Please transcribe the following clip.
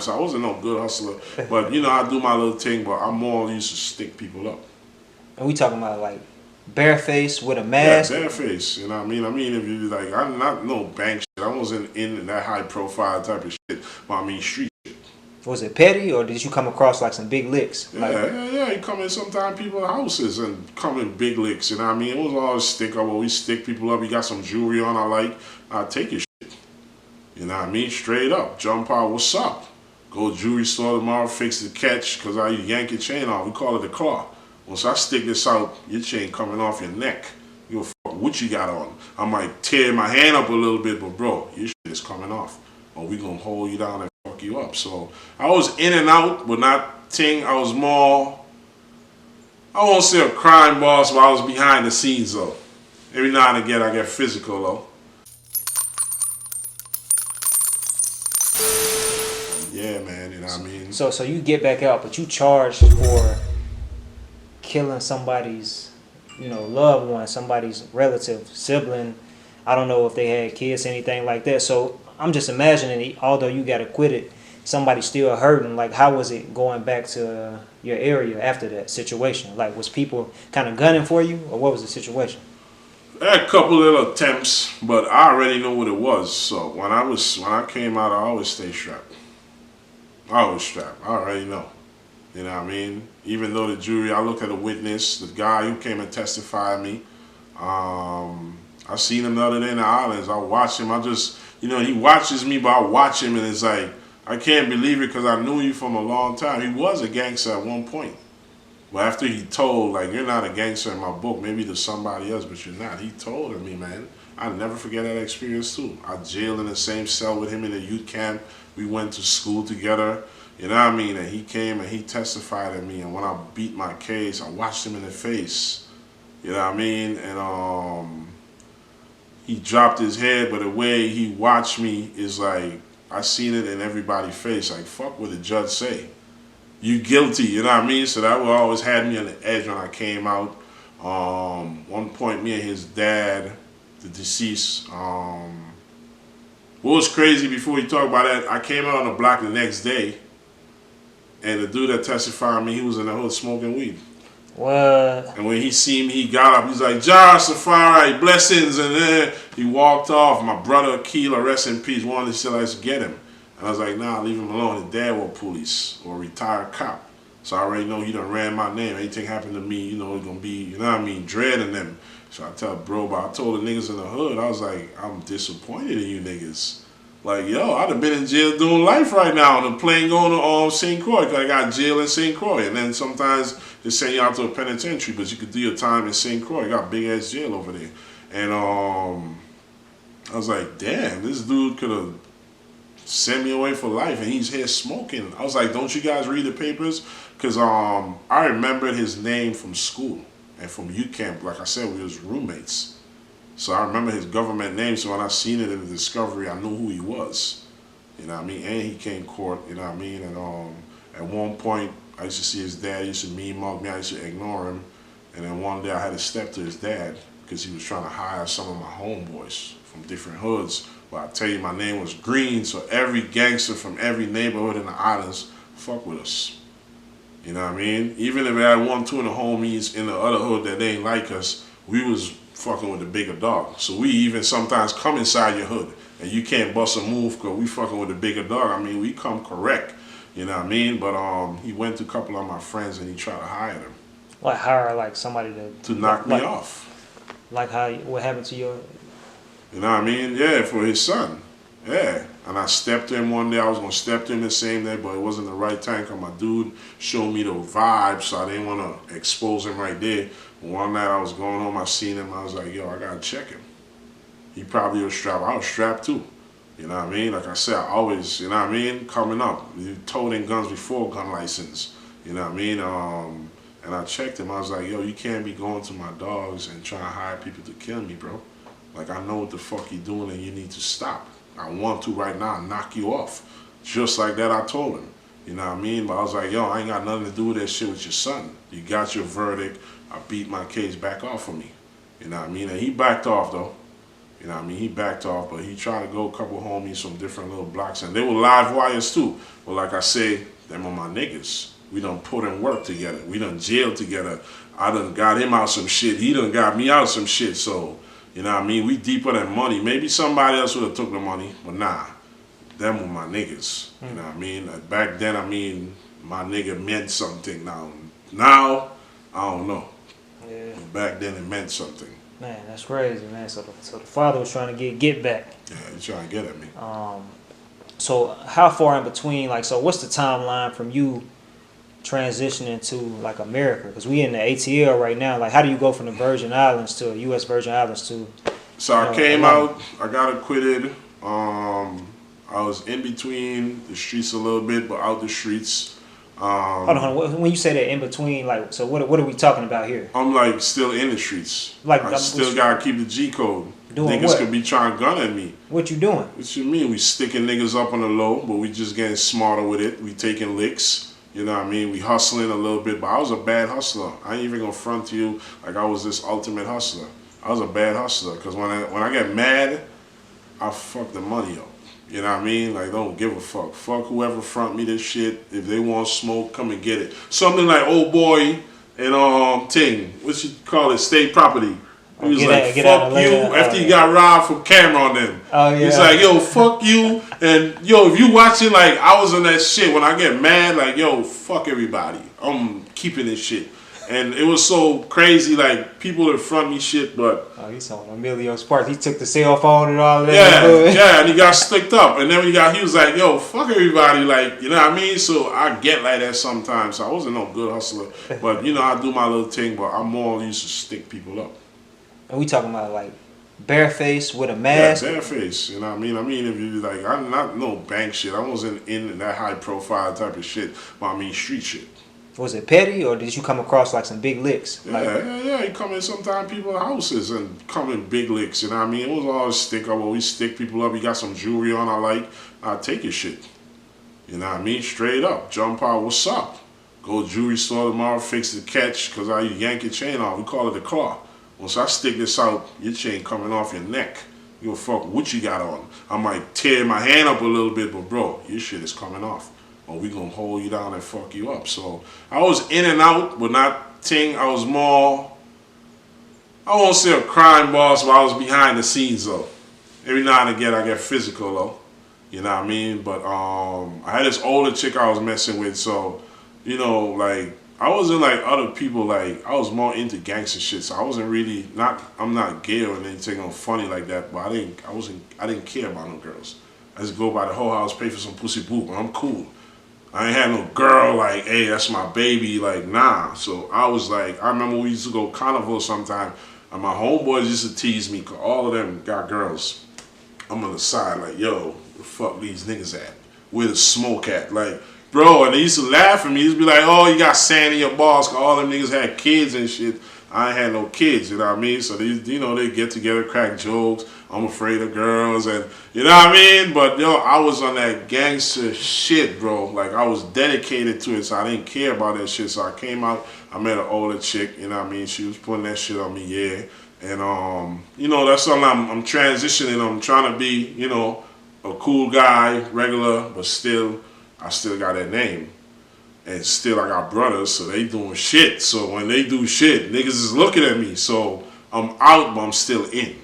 So I wasn't no good hustler. But, you know, I do my little thing, but I'm more used to stick people up. And we talking about like bareface with a Yeah, mask. bareface, you know what I mean? I mean, if you like, I'm not no bank shit. I wasn't in that high profile type of shit, but I mean street shit. Was it petty or did you come across like some big licks? Yeah, Like, yeah. You come in sometimes people's houses and come in big licks, you know what I mean? It was always stick up, or we stick people up. You got some jewelry on, I take your shit. You know what I mean? Straight up. Jump out, what's up? Go jewelry store tomorrow, fix the catch, because I yank your chain off. We call it the claw. Once I stick this out, your chain coming off your neck. You fuck what you got on. I might tear my hand up a little bit, but bro, your shit is coming off. Or we gonna hold you down and fuck you up. So I was in and out, but not ting. I was more, I won't say a crime boss, but I was behind the scenes though. Every now and again I get physical though. Yeah, man, you know what I mean? so you get back out, but you charged for killing somebody's, loved one, somebody's relative, sibling. I don't know if they had kids, anything like that. So I'm just imagining, although you got acquitted, somebody still hurting. Like, how was it going back to your area after that situation? Like, was people kind of gunning for you, or what was the situation? I had a couple little attempts, but I already know what it was. So when I came out, I always stay strapped. I always strapped. I already know. You know what I mean? Even though the jury, I look at a witness, the guy who came and testified me. I seen him the other day in the islands. I watch him. I just, he watches me, but I watch him, and it's like, I can't believe it because I knew you from a long time. He was a gangster at one point. But after he told, like, you're not a gangster in my book, maybe to somebody else, but you're not. He told me, man. I'll never forget that experience, too. I jailed in the same cell with him in the youth camp. We went to school together. You know what I mean? And he came and he testified at me. And when I beat my case, I watched him in the face. You know what I mean? And he dropped his head, but the way he watched me is like, I seen it in everybody's face. Like, fuck what the judge say. You guilty, you know what I mean? So that would always had me on the edge when I came out. One point, me and his dad, the deceased, what was crazy before you talk about that, I came out on the block the next day, and the dude that testified me, he was in the hood smoking weed. What? And when he seen me, he got up. He's like, John Safari, blessings. And then he walked off. My brother, Keela, rest in peace, wanted to still us to get him. And I was like, nah, leave him alone. His dad was police or a retired cop. So I already know he done ran my name. Anything happened to me, it's going to be, you know what I mean, dreading them. So I tell bro, but I told the niggas in the hood, I was like, I'm disappointed in you niggas. Like, yo, I'd have been in jail doing life right now on the plane going to St. Croix, because I got jail in St. Croix. And then sometimes they send you out to a penitentiary, but you could do your time in St. Croix. You got big-ass jail over there. And I was like, damn, this dude could have sent me away for life, and he's here smoking. I was like, don't you guys read the papers? Because I remembered his name from school and from youth camp. Like I said, we was roommates. So I remember his government name, so when I seen it in the discovery, I knew who he was. You know what I mean? And he came court, you know what I mean? And at one point, I used to see his dad, he used to mean mug me, I used to ignore him. And then one day I had to step to his dad because he was trying to hire some of my homeboys from different hoods. But I tell you, my name was Green, so every gangster from every neighborhood in the islands fuck with us. You know what I mean? Even if I had 1, 2 of the homies in the other hood that they ain't like us, we was fucking with the bigger dog. So we even sometimes come inside your hood and you can't bust a move because we fucking with the bigger dog. I mean, we come correct. You know what I mean? But he went to a couple of my friends and he tried to hire them. Like hire like somebody to knock me off. Like what happened to your... You know what I mean? Yeah, for his son. Yeah. And I stepped to him one day. I was going to step to him the same day, but it wasn't the right time because my dude showed me the vibe, so I didn't want to expose him right there. One night I was going home, I seen him, I was like, yo, I got to check him. He probably was strapped. I was strapped too. You know what I mean? Like I said, I always, you know what I mean? Coming up, you toting guns before gun license. You know what I mean? And I checked him. I was like, yo, you can't be going to my dogs and trying to hire people to kill me, bro. Like, I know what the fuck you're doing and you need to stop. I want to right now knock you off. Just like that, I told him. You know what I mean? But I was like, yo, I ain't got nothing to do with that shit with your son. You got your verdict. I beat my case back off of me. You know what I mean? And he backed off, though. You know what I mean? He backed off, but he tried to go a couple homies from different little blocks, and they were live wires too. But like I say, them are my niggas. We done put in work together. We done jailed together. I done got him out some shit. He done got me out some shit. So, you know what I mean? We deeper than money. Maybe somebody else would have took the money, but nah. Them were my niggas. You know what I mean? Like back then, I mean, my nigga meant something. Now, I don't know. Yeah. But back then, it meant something. Man, that's crazy, man. So the father was trying to get back. Yeah, he trying to get at me. So how far in between, like, so what's the timeline from you transitioning to like America? Because we in the ATL right now. Like, how do you go from the Virgin Islands to U.S. Virgin Islands to? So I came out. I got acquitted. I was in between the streets a little bit, but out the streets. Hold on. When you say that in between, like, so what are we talking about here? I'm like still in the streets. Like, I still gotta keep the G code. Doing Niggas what? could be trying to gun at me. What you doing? What you mean? We sticking niggas up on the low, but we just getting smarter with it. We taking licks. You know what I mean? We hustling a little bit, but I was a bad hustler. I ain't even gonna front to you like I was this ultimate hustler. I was a bad hustler because when I get mad, I fuck the money up. You know what I mean? Like, don't give a fuck. Fuck whoever front me this shit. If they want smoke, come and get it. Something like Old Boy and Ting. What you call it? State Property. He was like, fuck you, after he got robbed from Cameron then. Oh, yeah. He's like, yo, fuck you. And, yo, if you watching, like, I was on that shit. When I get mad, like, yo, fuck everybody. I'm keeping this shit. And it was so crazy, like, people would front me shit, but... Oh, he's on Emilio Sparks. He took the cell phone and all that. Yeah, and he got slicked up. And then when he was like, yo, fuck everybody, like, you know what I mean? So I get like that sometimes. So I wasn't no good hustler. But, you know, I do my little thing, but I'm more used to stick people up. And we talking about, like, bareface with a mask? Yeah, bareface, you know what I mean? I mean, if you, like, I'm not no bank shit. I wasn't in that high profile type of shit. But I mean, street shit. Was it petty, or did you come across like some big licks? Yeah. You come in sometimes people's houses and come in big licks, you know what I mean? It was all stick up. Well, we stick people up. You got some jewelry on I take your shit. You know what I mean? Straight up. Jump out, what's up? Go to jewelry store tomorrow, fix the catch, because I yank your chain off. We call it a claw. Once I stick this out, your chain coming off your neck. You don't fuck what you got on. I might tear my hand up a little bit, but bro, your shit is coming off. Or we gonna hold you down and fuck you up. So I was in and out, but not Ting. I was more, I won't say a crime boss, but I was behind the scenes though. Every now and again I get physical though. You know what I mean? But I had this older chick I was messing with, so you know, like I wasn't like other people, like I was more into gangster shit. So I wasn't really I'm not gay or anything or funny like that, but I didn't care about no girls. I just go by the whole house, pay for some pussy boot, and I'm cool. I ain't had no girl like, hey, that's my baby, like, nah. So I was like, I remember we used to go carnival sometime, and my homeboys used to tease me, because all of them got girls. I'm on the side like, yo, where the fuck these niggas at? Where the smoke at? Like, bro, and they used to laugh at me. They used to be like, oh, you got sand in your balls, because all them niggas had kids and shit. I ain't had no kids, you know what I mean? So they, you know, they get together, crack jokes. I'm afraid of girls, and you know what I mean? But yo, I was on that gangster shit, bro. Like I was dedicated to it, so I didn't care about that shit. So I came out, I met an older chick, you know what I mean? She was putting that shit on me, yeah. And you know, that's something I'm transitioning. I'm trying to be, you know, a cool guy, regular, but still, I still got that name. And still I got brothers, so they doing shit. So when they do shit, niggas is looking at me. So I'm out, but I'm still in.